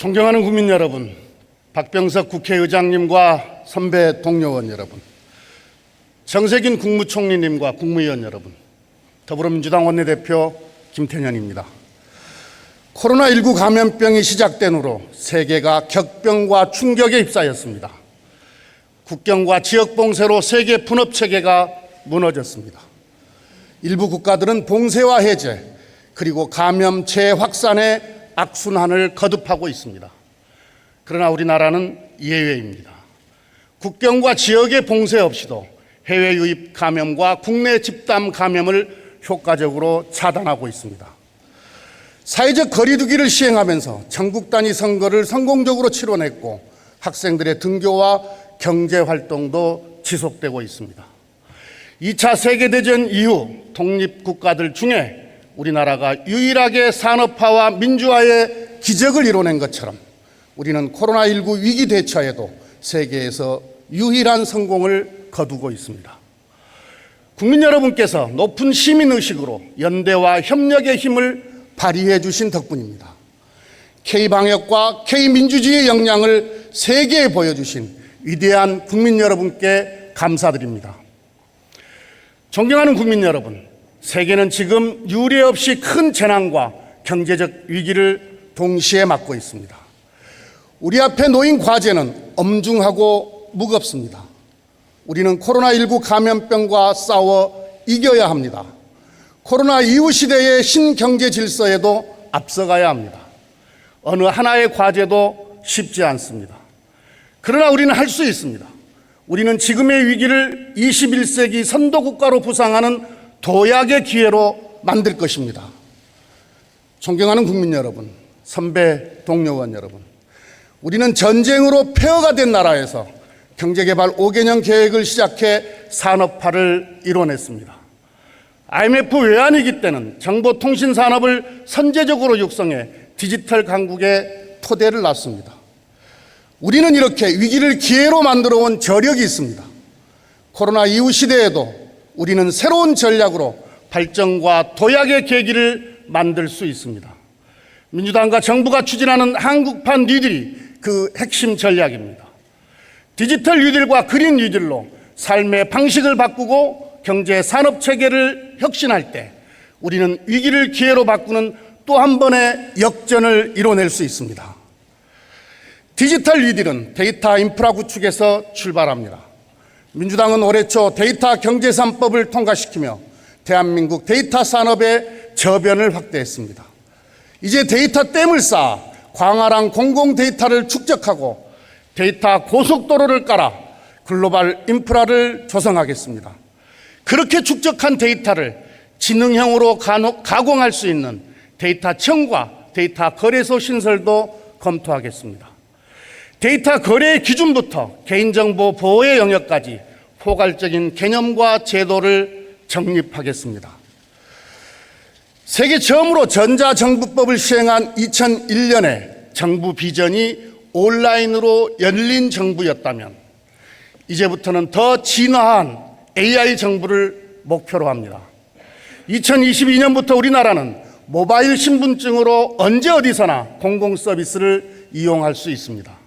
존경하는 국민 여러분, 박병석 국회의장님과 선배 동료원 여러분, 정세균 국무총리님과 국무위원 여러분, 더불어민주당 원내대표 김태년입니다. 코로나19 감염병이 시작된 후로 세계가 격변과 충격에 휩싸였습니다. 국경과 지역 봉쇄로 세계 분업 체계가 무너졌습니다. 일부 국가들은 봉쇄와 해제, 그리고 감염 재확산의 악순환을 거듭하고 있습니다. 그러나 우리나라는 예외입니다. 국경과 지역의 봉쇄 없이도 해외 유입 감염과 국내 집단 감염을 효과적으로 차단하고 있습니다. 사회적 거리두기를 시행하면서 전국 단위 선거를 성공적으로 치러냈고 학생들의 등교와 경제 활동도 지속되고 있습니다. 2차 세계대전 이후 독립국가들 중에 우리나라가 유일하게 산업화와 민주화의 기적을 이뤄낸 것처럼 우리는 코로나19 위기 대처에도 세계에서 유일한 성공을 거두고 있습니다. 국민 여러분께서 높은 시민의식으로 연대와 협력의 힘을 발휘해 주신 덕분입니다. K방역과 K민주주의의 역량을 세계에 보여주신 위대한 국민 여러분께 감사드립니다. 존경하는 국민 여러분, 세계는 지금 유례 없이 큰 재난과 경제적 위기를 동시에 맞고 있습니다. 우리 앞에 놓인 과제는 엄중하고 무겁습니다. 우리는 코로나19 감염병과 싸워 이겨야 합니다. 코로나 이후 시대의 신경제 질서에도 앞서가야 합니다. 어느 하나의 과제도 쉽지 않습니다. 그러나 우리는 할 수 있습니다. 우리는 지금의 위기를 21세기 선도국가로 부상하는 도약의 기회로 만들 것입니다. 존경하는 국민 여러분, 선배 동료원 여러분, 우리는 전쟁으로 폐허가 된 나라에서 경제개발 5개년 계획을 시작해 산업화를 이뤄냈습니다. IMF 외환위기 때는 정보통신산업을 선제적으로 육성해 디지털 강국의 토대를 놨습니다. 우리는 이렇게 위기를 기회로 만들어온 저력이 있습니다. 코로나 이후 시대에도 우리는 새로운 전략으로 발전과 도약의 계기를 만들 수 있습니다. 민주당과 정부가 추진하는 한국판 뉴딜이 그 핵심 전략입니다. 디지털 뉴딜과 그린 뉴딜로 삶의 방식을 바꾸고 경제 산업 체계를 혁신할 때 우리는 위기를 기회로 바꾸는 또 한 번의 역전을 이뤄낼 수 있습니다. 디지털 뉴딜은 데이터 인프라 구축에서 출발합니다. 민주당은 올해 초 데이터 경제3법을 통과시키며 대한민국 데이터 산업의 저변을 확대했습니다. 이제 데이터 댐을 쌓아 광활한 공공 데이터를 축적하고 데이터 고속도로를 깔아 글로벌 인프라를 조성하겠습니다. 그렇게 축적한 데이터를 지능형으로 가공할 수 있는 데이터청과 데이터 거래소 신설도 검토하겠습니다. 데이터 거래의 기준부터 개인정보 보호의 영역까지 포괄적인 개념과 제도를 정립하겠습니다. 세계 처음으로 전자정부법을 시행한 2001년에 정부 비전이 온라인으로 열린 정부였다면 이제부터는 더 진화한 AI 정부를 목표로 합니다. 2022년부터 우리나라는 모바일 신분증으로 언제 어디서나 공공 서비스를 이용할 수 있습니다.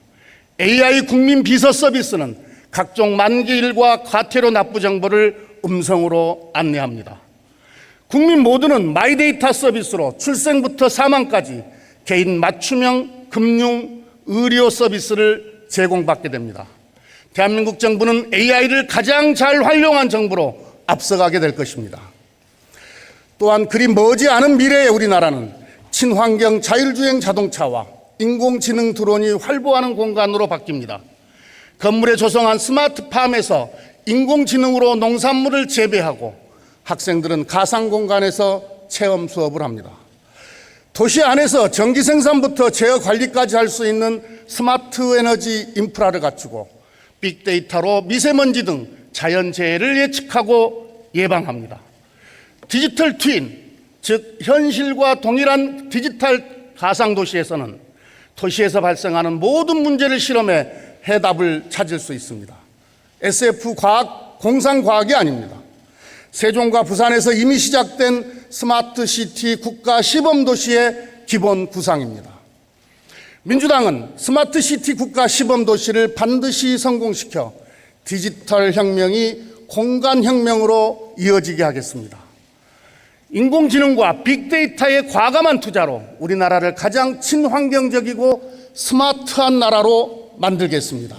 AI 국민 비서 서비스는 각종 만기일과 과태료 납부 정보를 음성으로 안내합니다. 국민 모두는 마이데이터 서비스로 출생부터 사망까지 개인 맞춤형 금융, 의료 서비스를 제공받게 됩니다. 대한민국 정부는 AI를 가장 잘 활용한 정부로 앞서가게 될 것입니다. 또한 그리 머지 않은 미래에 우리나라는 친환경 자율주행 자동차와 인공지능 드론이 활보하는 공간으로 바뀝니다. 건물에 조성한 스마트팜에서 인공지능으로 농산물을 재배하고 학생들은 가상 공간에서 체험 수업을 합니다. 도시 안에서 전기 생산부터 제어 관리까지 할 수 있는 스마트 에너지 인프라를 갖추고 빅데이터로 미세먼지 등 자연재해를 예측하고 예방합니다. 디지털 트윈, 즉 현실과 동일한 디지털 가상도시에서는 도시에서 발생하는 모든 문제를 실험해 해답을 찾을 수 있습니다. SF 과학, 공상과학이 아닙니다. 세종과 부산에서 이미 시작된 스마트시티 국가 시범도시의 기본 구상입니다. 민주당은 스마트시티 국가 시범도시를 반드시 성공시켜 디지털 혁명이 공간혁명으로 이어지게 하겠습니다. 인공지능과 빅데이터의 과감한 투자로 우리나라를 가장 친환경적이고 스마트한 나라로 만들겠습니다.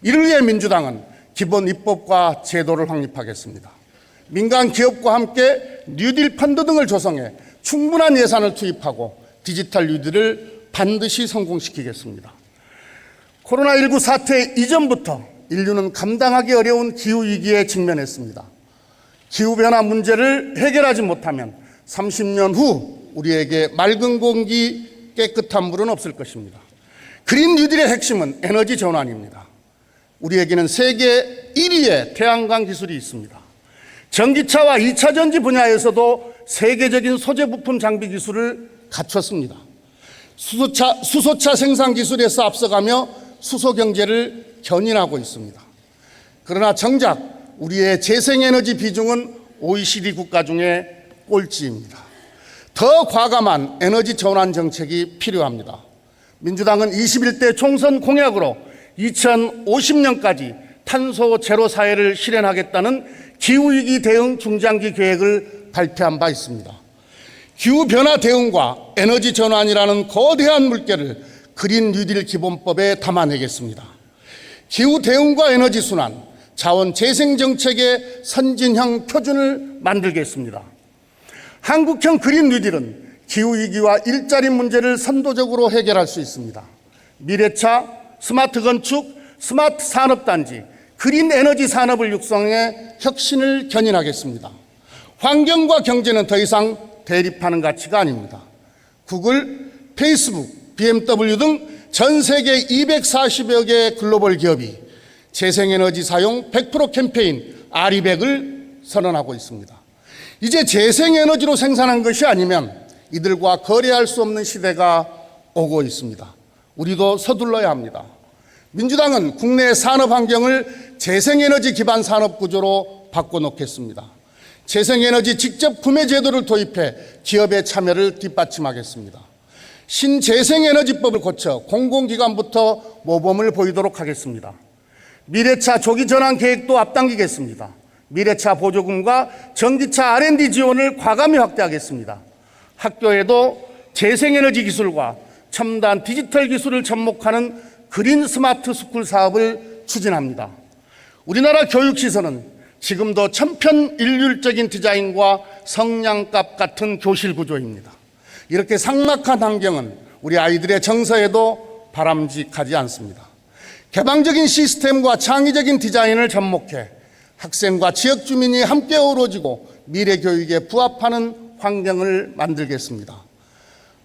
이를 위해 민주당은 기본 입법과 제도를 확립하겠습니다. 민간 기업과 함께 뉴딜 펀드 등을 조성해 충분한 예산을 투입하고 디지털 뉴딜을 반드시 성공시키겠습니다. 코로나19 사태 이전부터 인류는 감당하기 어려운 기후위기에 직면했습니다. 기후변화 문제를 해결하지 못하면 30년 후 우리에게 맑은 공기, 깨끗한 물은 없을 것입니다. 그린 뉴딜의 핵심은 에너지 전환입니다. 우리에게는 세계 1위의 태양광 기술이 있습니다. 전기차와 2차 전지 분야에서도 세계적인 소재 부품 장비 기술을 갖췄습니다. 수소차 생산 기술에서 앞서가며 수소 경제를 견인하고 있습니다. 그러나 정작 우리의 재생에너지 비중은 OECD 국가 중에 꼴찌입니다. 더 과감한 에너지 전환 정책이 필요합니다. 민주당은 21대 총선 공약으로 2050년까지 탄소 제로 사회를 실현하겠다는 기후위기 대응 중장기 계획을 발표한 바 있습니다. 기후변화 대응과 에너지 전환이라는 거대한 물결을 그린 뉴딜 기본법에 담아내겠습니다. 기후 대응과 에너지 순환, 자원 재생 정책의 선진형 표준을 만들겠습니다. 한국형 그린 뉴딜은 기후위기와 일자리 문제를 선도적으로 해결할 수 있습니다. 미래차, 스마트 건축, 스마트 산업단지, 그린 에너지 산업을 육성해 혁신을 견인하겠습니다. 환경과 경제는 더 이상 대립하는 가치가 아닙니다. 구글, 페이스북, BMW 등 전 세계 240여 개의 글로벌 기업이 재생에너지 사용 100% 캠페인 아리백을 선언하고 있습니다. 이제 재생에너지로 생산한 것이 아니면 이들과 거래할 수 없는 시대가 오고 있습니다. 우리도 서둘러야 합니다. 민주당은 국내 산업 환경을 재생에너지 기반 산업 구조로 바꿔놓겠습니다. 재생에너지 직접 구매 제도를 도입해 기업의 참여를 뒷받침하겠습니다. 신재생에너지법을 고쳐 공공기관부터 모범을 보이도록 하겠습니다. 미래차 조기 전환 계획도 앞당기겠습니다. 미래차 보조금과 전기차 R&D 지원을 과감히 확대하겠습니다. 학교에도 재생에너지 기술과 첨단 디지털 기술을 접목하는 그린 스마트 스쿨 사업을 추진합니다. 우리나라 교육시설은 지금도 천편일률적인 디자인과 성냥갑 같은 교실 구조입니다. 이렇게 삭막한 환경은 우리 아이들의 정서에도 바람직하지 않습니다. 개방적인 시스템과 창의적인 디자인을 접목해 학생과 지역 주민이 함께 어우러지고 미래 교육에 부합하는 환경을 만들겠습니다.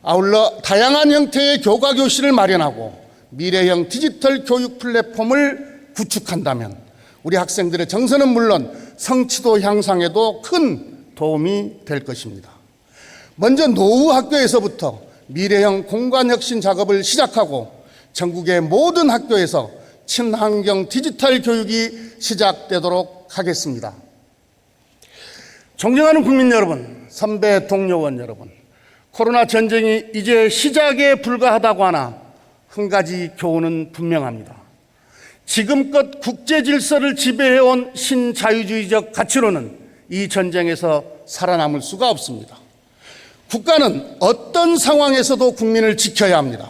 아울러 다양한 형태의 교과 교실을 마련하고 미래형 디지털 교육 플랫폼을 구축한다면 우리 학생들의 정서는 물론 성취도 향상에도 큰 도움이 될 것입니다. 먼저 노후 학교에서부터 미래형 공간혁신 작업을 시작하고 전국의 모든 학교에서 친환경 디지털 교육이 시작되도록 하겠습니다. 존경하는 국민 여러분, 선배 동료원 여러분, 코로나 전쟁이 이제 시작에 불과하다고 하나 한 가지 교훈은 분명합니다. 지금껏 국제 질서를 지배해온 신자유주의적 가치로는 이 전쟁에서 살아남을 수가 없습니다. 국가는 어떤 상황에서도 국민을 지켜야 합니다.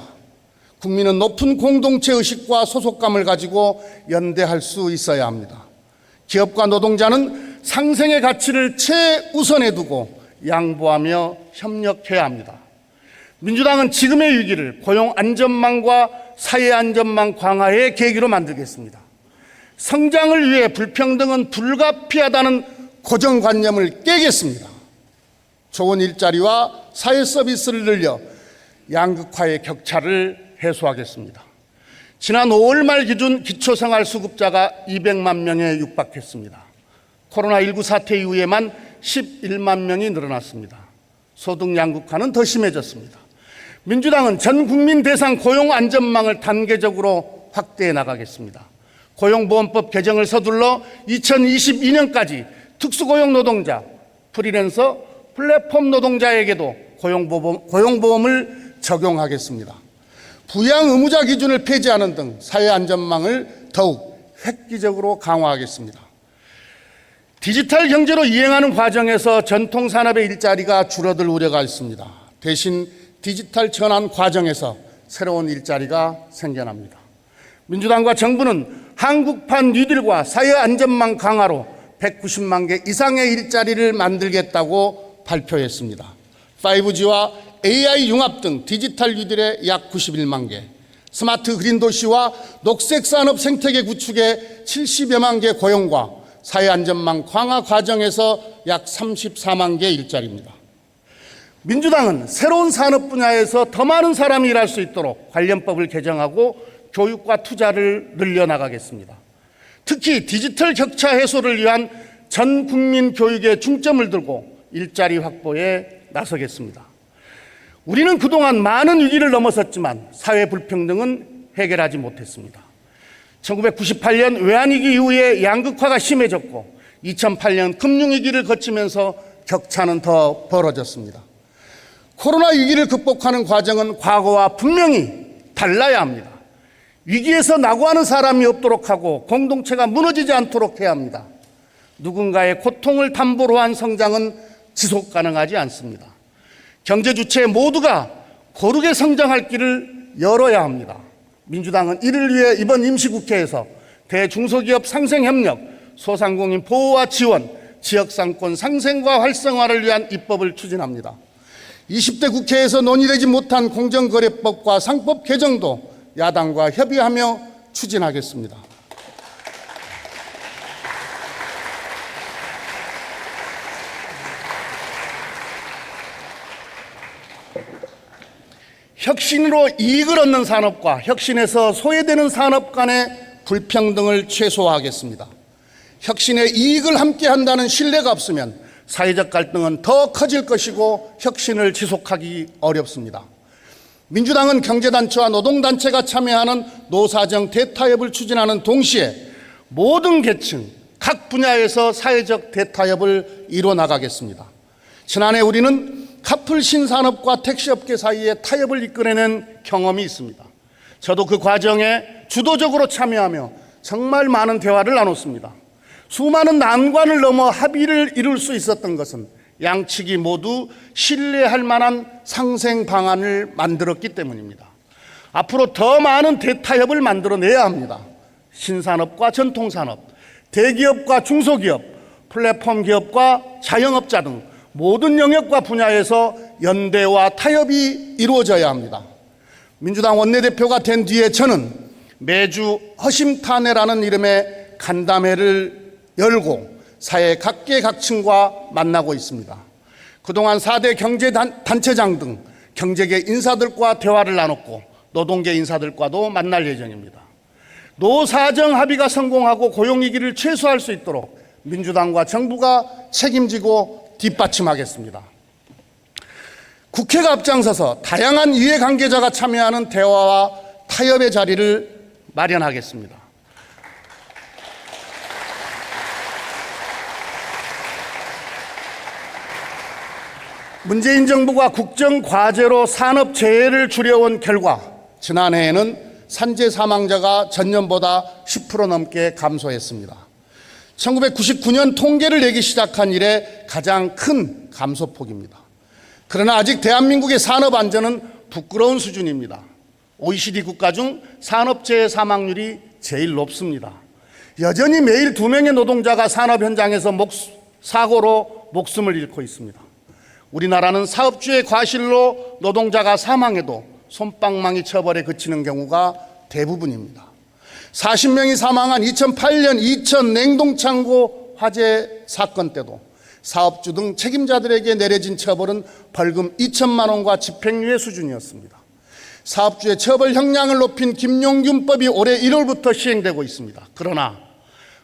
국민은 높은 공동체 의식과 소속감을 가지고 연대할 수 있어야 합니다. 기업과 노동자는 상생의 가치를 최우선에 두고 양보하며 협력해야 합니다. 민주당은 지금의 위기를 고용 안전망과 사회 안전망 강화의 계기로 만들겠습니다. 성장을 위해 불평등은 불가피하다는 고정관념을 깨겠습니다. 좋은 일자리와 사회 서비스를 늘려 양극화의 격차를 해소하겠습니다. 지난 5월 말 기준 기초생활수급자가 200만 명에 육박했습니다. 코로나19 사태 이후에만 11만 명이 늘어났습니다. 소득 양극화는 더 심해졌습니다. 민주당은 전 국민 대상 고용 안전망을 단계적으로 확대해 나가겠습니다. 고용보험법 개정을 서둘러 2022년까지 특수고용 노동자, 프리랜서, 플랫폼 노동자에게도 고용보험을 적용하겠습니다. 부양 의무자 기준을 폐지하는 등 사회 안전망을 더욱 획기적으로 강화하겠습니다. 디지털 경제로 이행하는 과정에서 전통 산업의 일자리가 줄어들 우려가 있습니다. 대신 디지털 전환 과정에서 새로운 일자리가 생겨납니다. 민주당과 정부는 한국판 뉴딜과 사회 안전망 강화로 190만 개 이상의 일자리를 만들겠다고 발표했습니다. 5G와 AI 융합 등 디지털 뉴딜에 약 91만 개, 스마트 그린 도시와 녹색 산업 생태계 구축에 70여만 개 고용과 사회 안전망 강화 과정에서 약 34만 개 일자리입니다. 민주당은 새로운 산업 분야에서 더 많은 사람이 일할 수 있도록 관련법을 개정하고 교육과 투자를 늘려나가겠습니다. 특히 디지털 격차 해소를 위한 전 국민 교육에 중점을 두고 일자리 확보에 나서겠습니다. 우리는 그동안 많은 위기를 넘어섰지만 사회 불평등은 해결하지 못했습니다. 1998년 외환위기 이후에 양극화가 심해졌고 2008년 금융위기를 거치면서 격차는 더 벌어졌습니다. 코로나 위기를 극복하는 과정은 과거와 분명히 달라야 합니다. 위기에서 낙오하는 사람이 없도록 하고 공동체가 무너지지 않도록 해야 합니다. 누군가의 고통을 담보로 한 성장은 지속 가능하지 않습니다. 경제 주체 모두가 고르게 성장할 길을 열어야 합니다. 민주당은 이를 위해 이번 임시국회에서 대중소기업 상생협력, 소상공인 보호와 지원, 지역상권 상생과 활성화를 위한 입법을 추진합니다. 20대 국회에서 논의되지 못한 공정거래법과 상법 개정도 야당과 협의하며 추진하겠습니다. 혁신으로 이익을 얻는 산업과 혁신에서 소외되는 산업 간의 불평등을 최소화하겠습니다. 혁신에 이익을 함께 한다는 신뢰가 없으면 사회적 갈등은 더 커질 것이고 혁신을 지속하기 어렵습니다. 민주당은 경제단체와 노동단체가 참여하는 노사정 대타협을 추진하는 동시에 모든 계층, 각 분야에서 사회적 대타협을 이뤄나가겠습니다. 지난해 우리는 카풀 신산업과 택시업계 사이에 타협을 이끌어낸 경험이 있습니다. 저도 그 과정에 주도적으로 참여하며 정말 많은 대화를 나눴습니다. 수많은 난관을 넘어 합의를 이룰 수 있었던 것은 양측이 모두 신뢰할 만한 상생 방안을 만들었기 때문입니다. 앞으로 더 많은 대타협을 만들어내야 합니다. 신산업과 전통산업, 대기업과 중소기업, 플랫폼 기업과 자영업자 등 모든 영역과 분야에서 연대와 타협이 이루어져야 합니다. 민주당 원내대표가 된 뒤에 저는 매주 허심탄회라는 이름의 간담회를 열고 사회 각계각층과 만나고 있습니다. 그동안 4대 경제단체장 등 경제계 인사들과 대화를 나눴고 노동계 인사들과도 만날 예정입니다. 노사정 합의가 성공하고 고용위기를 최소화할 수 있도록 민주당과 정부가 책임지고 뒷받침하겠습니다. 국회가 앞장서서 다양한 이해관계자가 참여하는 대화와 타협의 자리를 마련하겠습니다. 문재인 정부가 국정과제로 산업재해를 줄여온 결과 지난해에는 산재 사망자가 전년보다 10% 넘게 감소했습니다. 1999년 통계를 내기 시작한 이래 가장 큰 감소폭입니다. 그러나 아직 대한민국의 산업 안전은 부끄러운 수준입니다. OECD 국가 중 산업재해 사망률이 제일 높습니다. 여전히 매일 2명의 노동자가 산업 현장에서 사고로 목숨을 잃고 있습니다. 우리나라는 사업주의 과실로 노동자가 사망해도 솜방망이 처벌에 그치는 경우가 대부분입니다. 40명이 사망한 2008년 이천 냉동창고 화재 사건 때도 사업주 등 책임자들에게 내려진 처벌은 벌금 2천만 원과 집행유예 수준이었습니다. 사업주의 처벌 형량을 높인 김용균법이 올해 1월부터 시행되고 있습니다. 그러나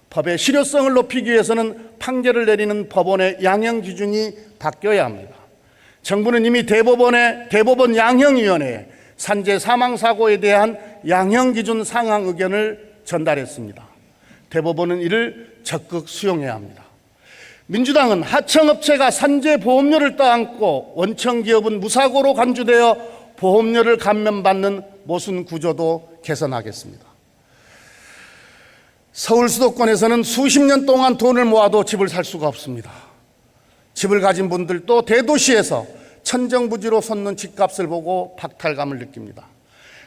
법의 실효성을 높이기 위해서는 판결을 내리는 법원의 양형 기준이 바뀌어야 합니다. 정부는 이미 대법원 양형위원회에 산재 사망사고에 대한 양형 기준 상향 의견을 전달했습니다. 대법원은 이를 적극 수용해야 합니다. 민주당은 하청업체가 산재 보험료를 떠안고 원청기업은 무사고로 간주되어 보험료를 감면받는 모순 구조도 개선하겠습니다. 서울 수도권에서는 수십 년 동안 돈을 모아도 집을 살 수가 없습니다. 집을 가진 분들도 대도시에서 천정부지로 솟는 집값을 보고 박탈감을 느낍니다.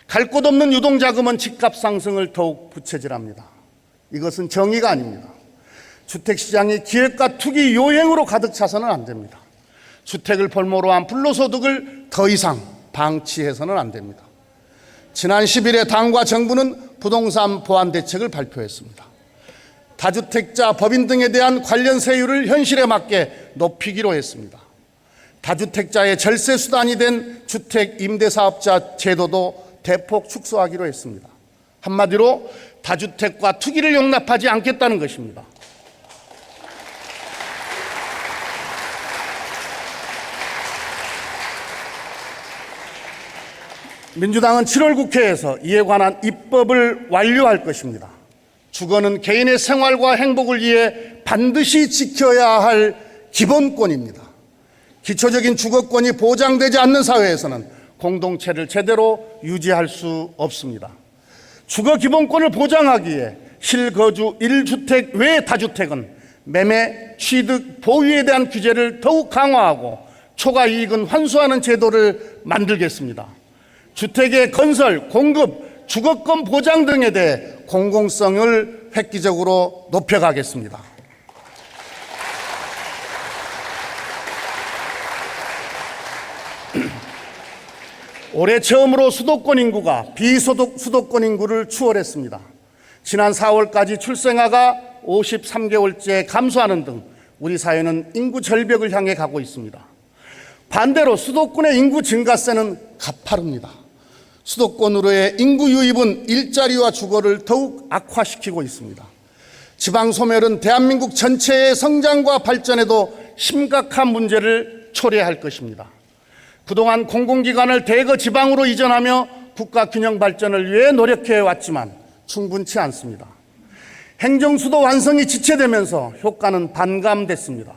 갈 곳 없는 유동자금은 집값 상승을 더욱 부채질합니다. 이것은 정의가 아닙니다. 주택시장이 기획과 투기 요행으로 가득 차서는 안 됩니다. 주택을 볼모로 한 불로소득을 더 이상 방치해서는 안 됩니다. 지난 10일에 당과 정부는 부동산 보완 대책을 발표했습니다. 다주택자, 법인 등에 대한 관련 세율을 현실에 맞게 높이기로 했습니다. 다주택자의 절세 수단이 된 주택 임대사업자 제도도 대폭 축소하기로 했습니다. 한마디로 다주택과 투기를 용납하지 않겠다는 것입니다. 민주당은 7월 국회에서 이에 관한 입법을 완료할 것입니다. 주거는 개인의 생활과 행복을 위해 반드시 지켜야 할 기본권입니다. 기초적인 주거권이 보장되지 않는 사회에서는 공동체를 제대로 유지할 수 없습니다. 주거 기본권을 보장하기 위해 실거주 1주택 외 다주택은 매매, 취득, 보유에 대한 규제를 더욱 강화하고 초과 이익은 환수하는 제도를 만들겠습니다. 주택의 건설, 공급, 주거권 보장 등에 대해 공공성을 획기적으로 높여가겠습니다. 올해 처음으로 수도권 인구가 비수도권 인구를 추월했습니다. 지난 4월까지 출생아가 53개월째 감소하는 등 우리 사회는 인구 절벽을 향해 가고 있습니다. 반대로 수도권의 인구 증가세는 가파릅니다. 수도권으로의 인구 유입은 일자리와 주거를 더욱 악화시키고 있습니다. 지방 소멸은 대한민국 전체의 성장과 발전에도 심각한 문제를 초래할 것입니다. 그동안 공공기관을 대거 지방으로 이전하며 국가 균형 발전을 위해 노력해 왔지만 충분치 않습니다. 행정수도 완성이 지체되면서 효과는 반감됐습니다.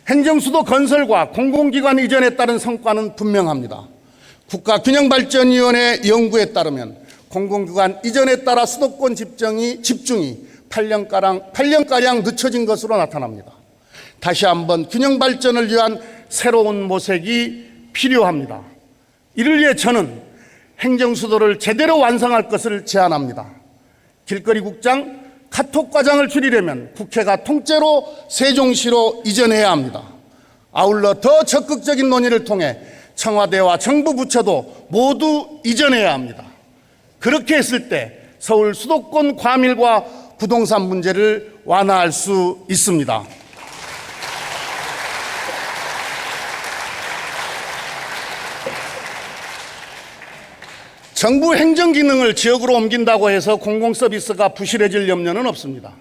행정수도 건설과 공공기관 이전에 따른 성과는 분명합니다. 국가균형발전위원회 연구에 따르면 공공기관 이전에 따라 수도권 집중이 8년가량 늦춰진 것으로 나타납니다. 다시 한번 균형발전을 위한 새로운 모색이 필요합니다. 이를 위해 저는 행정수도를 제대로 완성할 것을 제안합니다. 길거리국장, 카톡과장을 줄이려면 국회가 통째로 세종시로 이전해야 합니다. 아울러 더 적극적인 논의를 통해 청와대와 정부 부처도 모두 이전해야 합니다. 그렇게 했을 때 서울 수도권 과밀과 부동산 문제를 완화할 수 있습니다. 정부 행정 기능을 지역으로 옮긴다고 해서 공공 서비스가 부실해질 염려는 없습니다.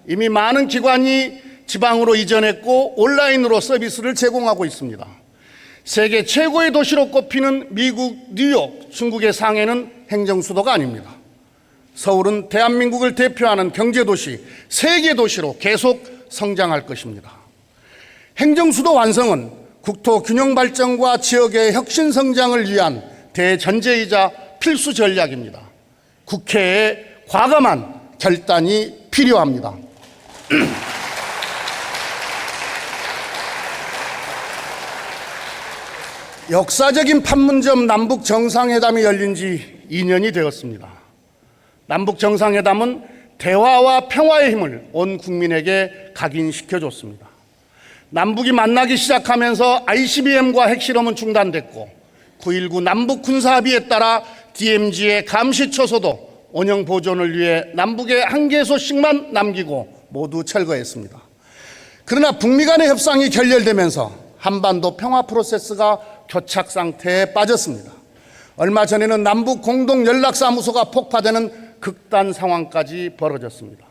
이미 많은 기관이 지방으로 이전했고 온라인으로 서비스를 제공하고 있습니다. 세계 최고의 도시로 꼽히는 미국 뉴욕, 중국의 상해는 행정수도가 아닙니다. 서울은 대한민국을 대표하는 경제도시, 세계도시로 계속 성장할 것입니다. 행정수도 완성은 국토 균형 발전과 지역의 혁신 성장을 위한 대전제이자 필수 전략입니다. 국회의 과감한 결단이 필요합니다. 역사적인 판문점 남북 정상회담이 열린 지 2년이 되었습니다. 남북 정상회담은 대화와 평화의 힘을 온 국민에게 각인시켜줬습니다. 남북이 만나기 시작하면서 ICBM과 핵실험은 중단됐고 9.19 남북 군사합의에 따라 DMZ의 감시 초소도 원형 보존을 위해 남북에 1개소씩만 남기고 모두 철거했습니다. 그러나 북미 간의 협상이 결렬되면서 한반도 평화 프로세스가 교착 상태에 빠졌습니다. 얼마 전에는 남북 공동 연락사무소가 폭파되는 극단 상황까지 벌어졌습니다.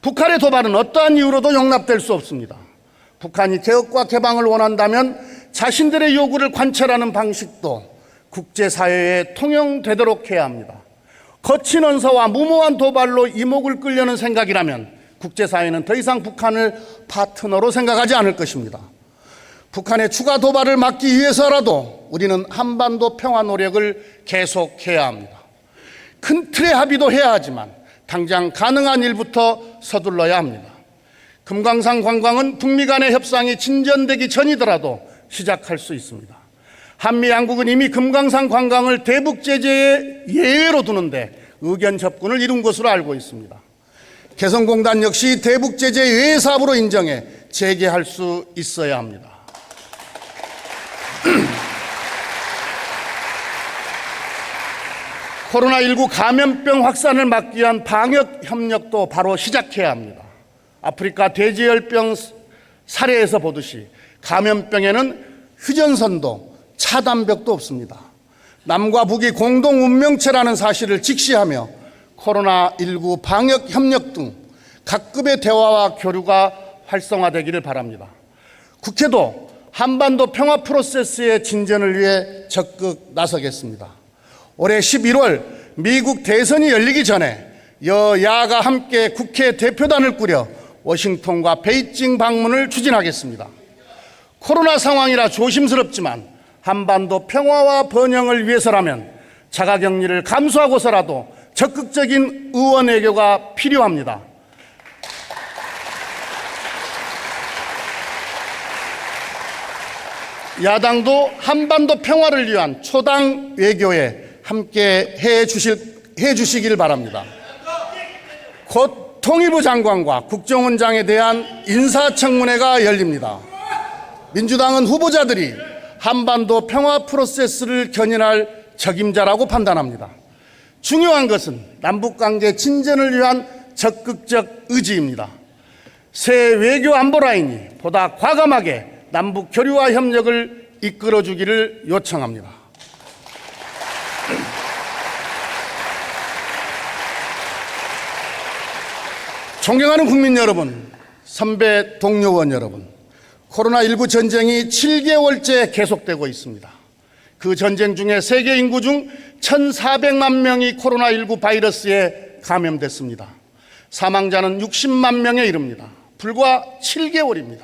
북한의 도발은 어떠한 이유로도 용납될 수 없습니다. 북한이 개혁과 개방을 원한다면 자신들의 요구를 관철하는 방식도 국제사회에 통용되도록 해야 합니다. 거친 언사와 무모한 도발로 이목을 끌려는 생각이라면 국제사회는 더 이상 북한을 파트너로 생각하지 않을 것입니다. 북한의 추가 도발을 막기 위해서라도 우리는 한반도 평화 노력을 계속해야 합니다. 큰 틀의 합의도 해야 하지만 당장 가능한 일부터 서둘러야 합니다. 금강산 관광은 북미 간의 협상이 진전되기 전이더라도 시작할 수 있습니다. 한미 양국은 이미 금강산 관광을 대북 제재의 예외로 두는데 의견 접근을 이룬 것으로 알고 있습니다. 개성공단 역시 대북 제재 외의 사업으로 인정해 재개할 수 있어야 합니다. 코로나19 감염병 확산을 막기 위한 방역 협력도 바로 시작해야 합니다. 아프리카 돼지열병 사례에서 보듯이 감염병에는 휴전선도 차단벽도 없습니다. 남과 북이 공동 운명체라는 사실을 직시하며 코로나19 방역 협력 등 각급의 대화와 교류가 활성화되기를 바랍니다. 국회도 한반도 평화 프로세스의 진전을 위해 적극 나서겠습니다. 올해 11월 미국 대선이 열리기 전에 여야가 함께 국회 대표단을 꾸려 워싱턴과 베이징 방문을 추진하겠습니다. 코로나 상황이라 조심스럽지만 한반도 평화와 번영을 위해서라면 자가격리를 감수하고서라도 적극적인 의원 외교가 필요합니다. 야당도 한반도 평화를 위한 초당 외교에 함께 해 주시길 바랍니다. 곧 통일부 장관과 국정원장에 대한 인사청문회가 열립니다. 민주당은 후보자들이 한반도 평화 프로세스를 견인할 적임자라고 판단합니다. 중요한 것은 남북관계 진전을 위한 적극적 의지입니다. 새 외교 안보 라인이 보다 과감하게 남북 교류와 협력을 이끌어주기를 요청합니다. 존경하는 국민 여러분, 선배 동료 의원 여러분, 코로나19 전쟁이 7개월째 계속되고 있습니다. 그 전쟁 중에 세계 인구 중 1,400만 명이 코로나19 바이러스에 감염됐습니다. 사망자는 60만 명에 이릅니다. 불과 7개월입니다.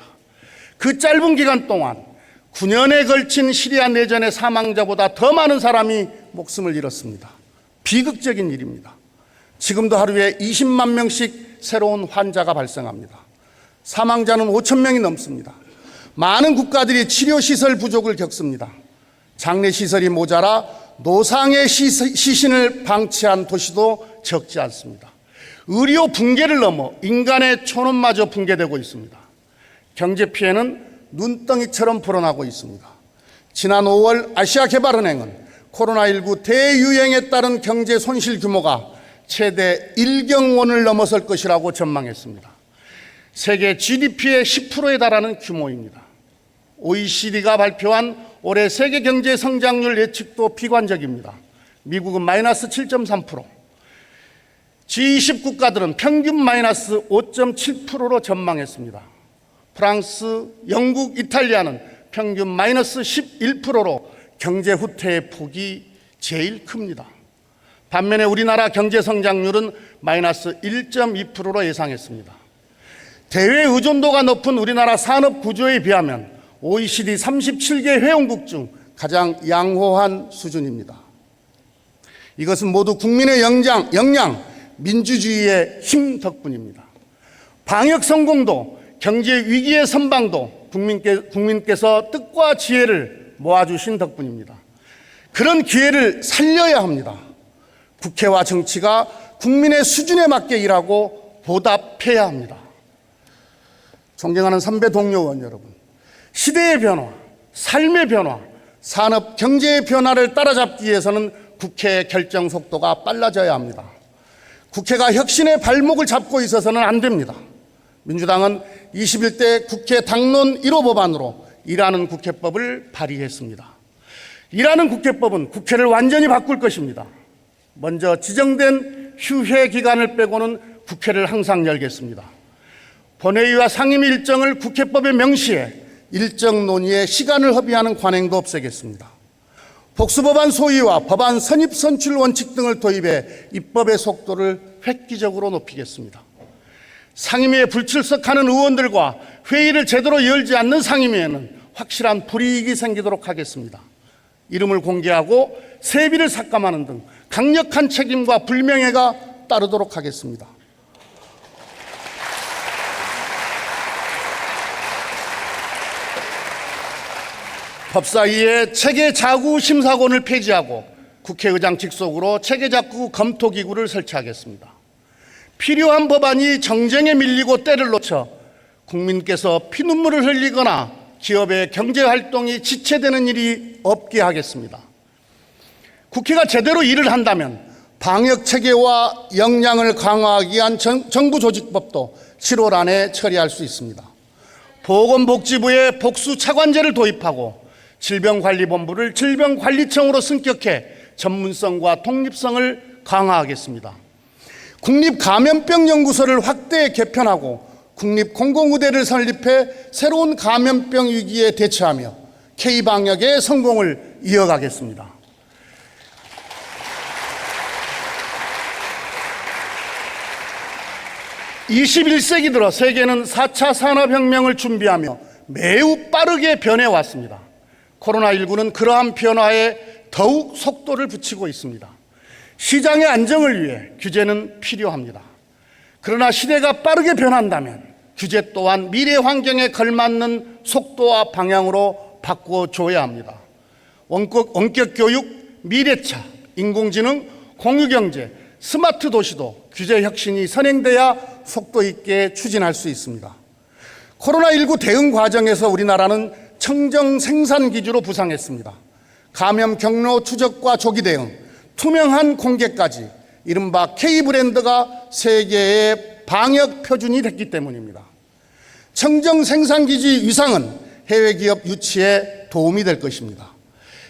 그 짧은 기간 동안 9년에 걸친 시리아 내전의 사망자보다 더 많은 사람이 목숨을 잃었습니다. 비극적인 일입니다. 지금도 하루에 20만 명씩 새로운 환자가 발생합니다. 사망자는 5천 명이 넘습니다. 많은 국가들이 치료시설 부족을 겪습니다. 장례시설이 모자라 노상의 시신을 방치한 도시도 적지 않습니다. 의료 붕괴를 넘어 인간의 존엄마저 붕괴되고 있습니다. 경제 피해는 눈덩이처럼 불어나고 있습니다. 지난 5월 아시아개발은행은 코로나19 대유행에 따른 경제 손실 규모가 최대 1경원을 넘어설 것이라고 전망했습니다. 세계 GDP의 10%에 달하는 규모입니다. OECD가 발표한 올해 세계 경제 성장률 예측도 비관적입니다. 미국은 마이너스 7.3%, G20 국가들은 평균 마이너스 5.7%로 전망했습니다. 프랑스, 영국, 이탈리아는 평균 마이너스 11%로 경제 후퇴의 폭이 제일 큽니다. 반면에 우리나라 경제 성장률은 마이너스 1.2%로 예상했습니다. 대외 의존도가 높은 우리나라 산업 구조에 비하면 OECD 37개 회원국 중 가장 양호한 수준입니다. 이것은 모두 국민의 역량, 민주주의의 힘 덕분입니다. 방역 성공도 경제 위기의 선방도 국민께서 뜻과 지혜를 모아주신 덕분입니다. 그런 기회를 살려야 합니다. 국회와 정치가 국민의 수준에 맞게 일하고 보답해야 합니다. 존경하는 선배 동료 의원 여러분, 시대의 변화, 삶의 변화, 산업, 경제의 변화를 따라잡기 위해서는 국회의 결정 속도가 빨라져야 합니다. 국회가 혁신의 발목을 잡고 있어서는 안 됩니다. 민주당은 21대 국회 당론 1호 법안으로 일하는 국회법을 발의했습니다. 일하는 국회법은 국회를 완전히 바꿀 것입니다. 먼저 지정된 휴회 기간을 빼고는 국회를 항상 열겠습니다. 본회의와 상임위 일정을 국회법에 명시해 일정 논의에 시간을 허비하는 관행도 없애겠습니다. 복수법안 소위와 법안 선입 선출 원칙 등을 도입해 입법의 속도를 획기적으로 높이겠습니다. 상임위에 불출석하는 의원들과 회의를 제대로 열지 않는 상임위에는 확실한 불이익이 생기도록 하겠습니다. 이름을 공개하고 세비를 삭감하는 등 강력한 책임과 불명예가 따르도록 하겠습니다. 법사위의 체계자구심사권을 폐지하고 국회의장 직속으로 체계자구 검토기구를 설치하겠습니다. 필요한 법안이 정쟁에 밀리고 때를 놓쳐 국민께서 피눈물을 흘리거나 기업의 경제활동이 지체되는 일이 없게 하겠습니다. 국회가 제대로 일을 한다면 방역체계와 역량을 강화하기 위한 정부조직법도 7월 안에 처리할 수 있습니다. 보건복지부에 복수차관제를 도입하고 질병관리본부를 질병관리청으로 승격해 전문성과 독립성을 강화하겠습니다. 국립감염병연구소를 확대 개편하고 국립공공의대를 설립해 새로운 감염병 위기에 대처하며 K방역의 성공을 이어가겠습니다. (21세기) 들어 세계는 4차 산업혁명을 준비하며 매우 빠르게 변해왔습니다. 코로나19는 그러한 변화에 더욱 속도를 붙이고 있습니다. 시장의 안정을 위해 규제는 필요합니다. 그러나 시대가 빠르게 변한다면 규제 또한 미래 환경에 걸맞는 속도와 방향으로 바꿔줘야 합니다. 원격 교육, 미래차, 인공지능, 공유경제, 스마트 도시도 규제 혁신이 선행돼야 속도 있게 추진할 수 있습니다. 코로나19 대응 과정에서 우리나라는 청정 생산 기주로 부상했습니다. 감염 경로 추적과 조기 대응, 투명한 공개까지 이른바 K브랜드가 세계의 방역 표준이 됐기 때문입니다. 청정 생산기지 위상은 해외 기업 유치에 도움이 될 것입니다.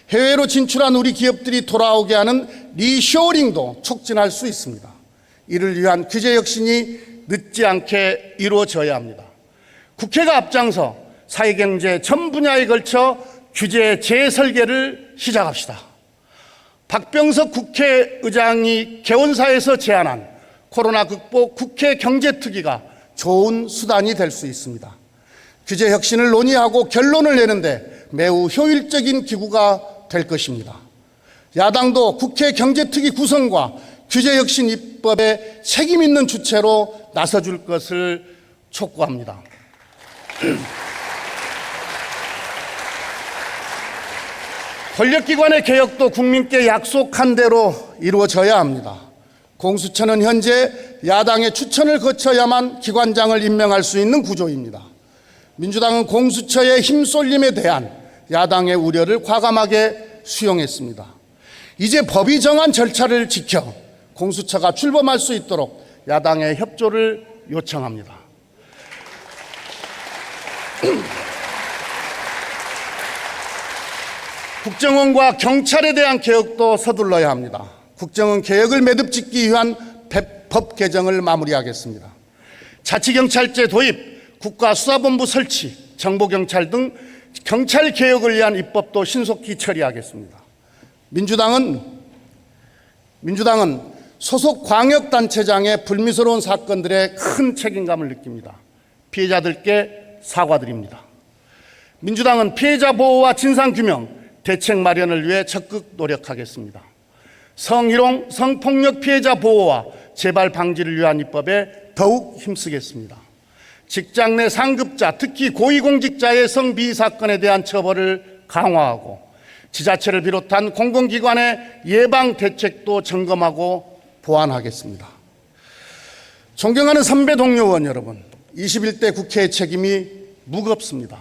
해외로 진출한 우리 기업들이 돌아오게 하는 리쇼링도 촉진할 수 있습니다. 이를 위한 규제 혁신이 늦지 않게 이루어져야 합니다. 국회가 앞장서 사회경제 전 분야에 걸쳐 규제 재설계를 시작합시다. 박병석 국회의장이 개원사에서 제안한 코로나 극복 국회 경제특위가 좋은 수단이 될 수 있습니다. 규제 혁신을 논의하고 결론을 내는데 매우 효율적인 기구가 될 것입니다. 야당도 국회 경제특위 구성과 규제 혁신 입법에 책임 있는 주체로 나서줄 것을 촉구합니다. 권력기관의 개혁도 국민께 약속한 대로 이루어져야 합니다. 공수처는 현재 야당의 추천을 거쳐야만 기관장을 임명할 수 있는 구조입니다. 민주당은 공수처의 힘쏠림에 대한 야당의 우려를 과감하게 수용했습니다. 이제 법이 정한 절차를 지켜 공수처가 출범할 수 있도록 야당의 협조를 요청합니다. 국정원과 경찰에 대한 개혁도 서둘러야 합니다. 국정원 개혁을 매듭짓기 위한 법 개정을 마무리하겠습니다. 자치경찰제 도입, 국가수사본부 설치, 정보경찰 등 경찰 개혁을 위한 입법도 신속히 처리하겠습니다. 민주당은 소속 광역단체장의 불미스러운 사건들에 큰 책임감을 느낍니다. 피해자들께 사과드립니다. 민주당은 피해자 보호와 진상규명, 대책 마련을 위해 적극 노력하겠습니다. 성희롱, 성폭력 피해자 보호와 재발 방지를 위한 입법에 더욱 힘쓰겠습니다. 직장 내 상급자, 특히 고위공직자의 성비위 사건에 대한 처벌을 강화하고 지자체를 비롯한 공공기관의 예방 대책도 점검하고 보완하겠습니다. 존경하는 선배 동료 의원 여러분, 21대 국회의 책임이 무겁습니다.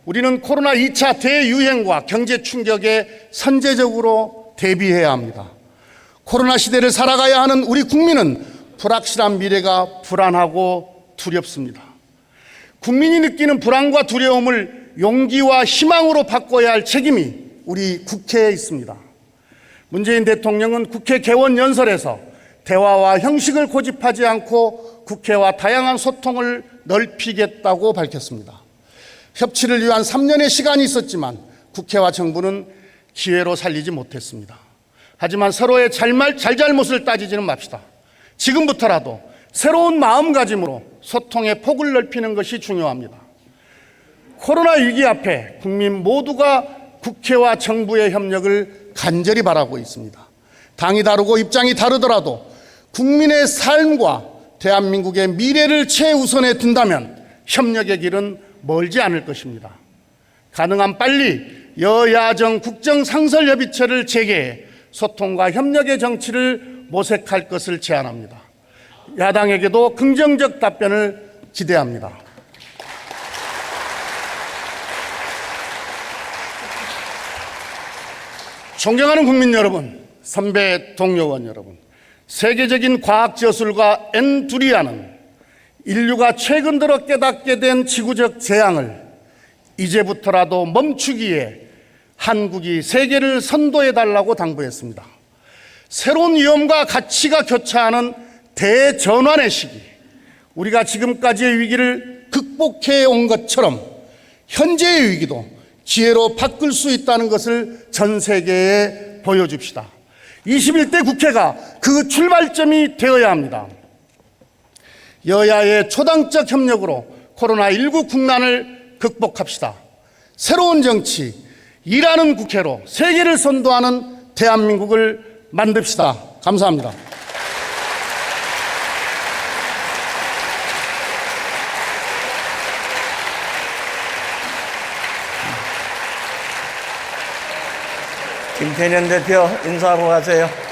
우리는 코로나 2차 대유행과 경제 충격에 선제적으로 대비해야 합니다. 코로나 시대를 살아가야 하는 우리 국민은 불확실한 미래가 불안하고 두렵습니다. 국민이 느끼는 불안과 두려움을 용기와 희망으로 바꿔야 할 책임이 우리 국회에 있습니다. 문재인 대통령은 국회 개원 연설에서 대화와 형식을 고집하지 않고 국회와 다양한 소통을 넓히겠다고 밝혔습니다. 협치를 위한 3년의 시간이 있었지만 국회와 정부는 기회로 살리지 못했습니다. 하지만 서로의 잘잘못을 따지지는 맙시다. 지금부터라도 새로운 마음가짐으로 소통의 폭을 넓히는 것이 중요합니다. 코로나 위기 앞에 국민 모두가 국회와 정부의 협력을 간절히 바라고 있습니다. 당이 다르고 입장이 다르더라도 국민의 삶과 대한민국의 미래를 최우선에 둔다면 협력의 길은 멀지 않을 것입니다. 가능한 빨리 여야정 국정상설협의체를 재개해 소통과 협력의 정치를 모색할 것을 제안합니다. 야당에게도 긍정적 답변을 기대합니다. 존경하는 국민 여러분, 선배 동료원 여러분, 세계적인 과학 저술가 엔두리아는 인류가 최근 들어 깨닫게 된 지구적 재앙을 이제부터라도 멈추기 위해 한국이 세계를 선도해달라고 당부했습니다. 새로운 위험과 가치가 교차하는 대전환의 시기, 우리가 지금까지의 위기를 극복해 온 것처럼 현재의 위기도 기회로 바꿀 수 있다는 것을 전 세계에 보여줍시다. 21대 국회가 그 출발점이 되어야 합니다. 여야의 초당적 협력으로 코로나19 국난을 극복합시다. 새로운 정치, 일하는 국회로 세계를 선도하는 대한민국을 만듭시다. 감사합니다. 김태년 대표 인사하고 가세요.